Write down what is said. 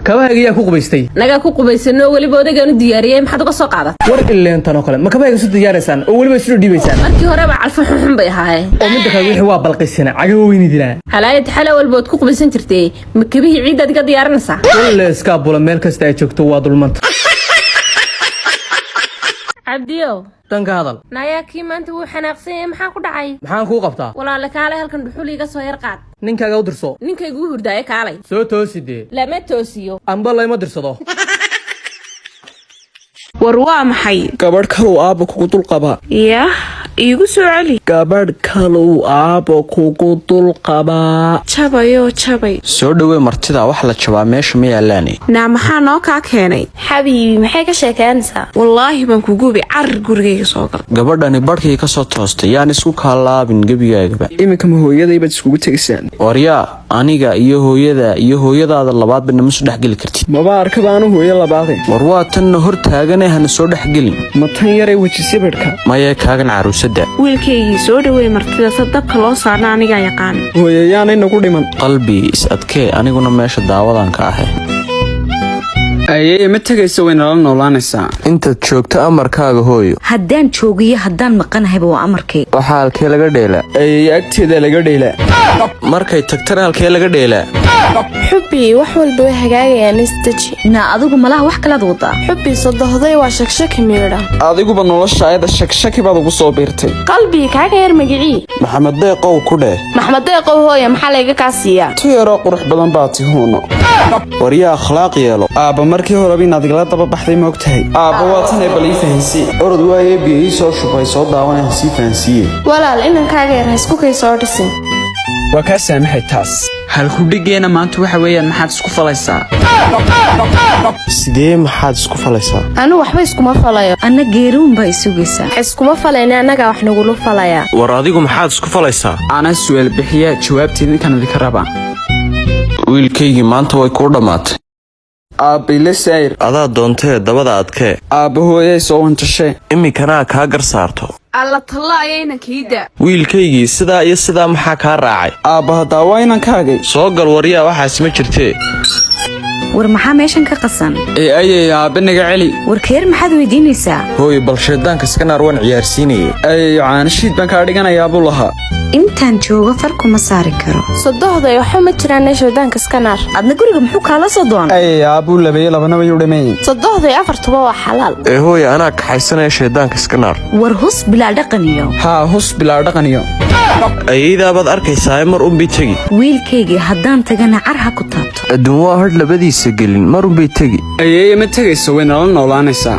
كباهي ku qubaystay naga ku qubaysano waliba odagaan u diyaariyay maxaad uga soo qaadat war ileen tan oo kale ma kabaahayga soo diyaaraysan oo waliba isoo dhiibaysaan markii hore baa calfa xun bay ahaay oo mid kale wixii waa balqisana caga weyn diraa halaayad xala walba ku qubaysan jirtay ma kabihi ciid adiga diyaarinaysa walla iska bula meel kasta ay joogto waa dulmanta abdiyo danka hadal naya kii maanta wuu xanaaqsan maxaa ku dhacay maxaan ku qabtaa walaal kaale halkan dhuxul iga soo yar qaad ninkaaga u dirso ninkaygu hurdaaye kaalay soo toosidee lama toosiyo amba layma dirsado war waa maxay gabadh kale uu aabo kugu dul qaba yah iigu soo celi gabadh kale uu aabo kugu dul qaba jabay soo dhawee martida wax la jabaa meesha ma yaalaane naa maxaa noo kaa keenay xabiibi maxay ka sheekeynaysaa wallaahi baan ku gubi carar gurigayga soo gal gabadhani barhkii ka soo toostay yaan isku kaalaabin gebigaagaba iminka ma hooyadaybaad iskugu tegaysaan waryaa aniga iyo hooyadaada labaadba nama soo dhexgeli kartid maba arkaba anu hooyo labaade war waa tanna hor taagane hana soo dhexgelin ma tan yaray wejisibidhka maya kaagan caruusada wiilkaygii soo dhaweey martida sa dabka loo saarna anigaa yaqaan hooyayaanay nagu dhiman qalbi is adkee aniguna meesha daawadan ka ahay ayey ma tegayso way nala noolaanaysaa intaad joogto amarkaaga hooyo haddaan joogiyo haddaan maqanahayba waa amarkay waxaa halkee laga dheelaa ayey agteeda laga dheelaa markay tagtana halkee laga dheelaa xubbi wax walba way hagaagayaan isdaji naa adigu malaha wax kalaad wadaa xubbi sodohday waa shakshaki miidha adiguba nolosha ayada shakshaki baad ugu soo biirtay qalbi kaaga yar magicii maxamed deeqow ku dheh maxamed deeqow hooya maxaa layga kaa siiyaa tu yaroo qurux badan baa tihuuno waryaa akhlaaq yeelo aabba markii horeba inaad igala daba baxday ma og tahay aabba waa tanay bal ii fahansiye orod waaye biyo ii soo shubay soo daawana ha sii fahansiiye walaal inankaaga yar ha isku kay soo dhisin waa kaa saamaxay taas halkudhigeena maanta waxa weeyaan maxaad isku falaysaa sidee maxaad isku falaysaa anu waxba iskuma falayo anna geeruun baa isugaysaa wax iskuma falayna annagaa wax nagula falayaa war adigu maxaad isku falaysaa ana su'aal bixiya jawaabteeda inkaan idinka rabaa wiilkaygii maanta way kuu dhammaatay aabbayle saayir adaa doontee dabada adkee aabba hooyay soo wanjashee iminkana kaa gar saarto alla talla ayayna kiida wiilkaygii sidaa iyo sidaa maxaa kaa raacay aabba haddaa waa inankaagay soo gal waryaa waxaas ma jirtee war maxaa meeshan ka qasan ayay aabbe naga celi warkeer maxaad weydiinaysaa hooyo bal shaydaanka iska naar waan ciyaarsiinayay ayayo caanashiid baan kaa dhiganayaa buu lahaa intaan joogo far kuma saari karo sodohday waxa ma jiraan shaydaanka iska naar adna guriga muxuu kaala soo doonay ayay aabbuu labeeye labanaba yuu dhameeyey sodohday afartuba waa xalaal hooyo anaa kaxaysanaya shaydaanka iska naar war hus bilaa dhaqaniyo haa hus bilaa dhaqaniyo ayaydabaad arkaysaa mar unbay tegi wiilkaygii haddaan tagana car ha ku taabto adduun waa hadh labadiisa gelin mar unbay tegi ayeeye ma tegayso way nala noolaanaysaa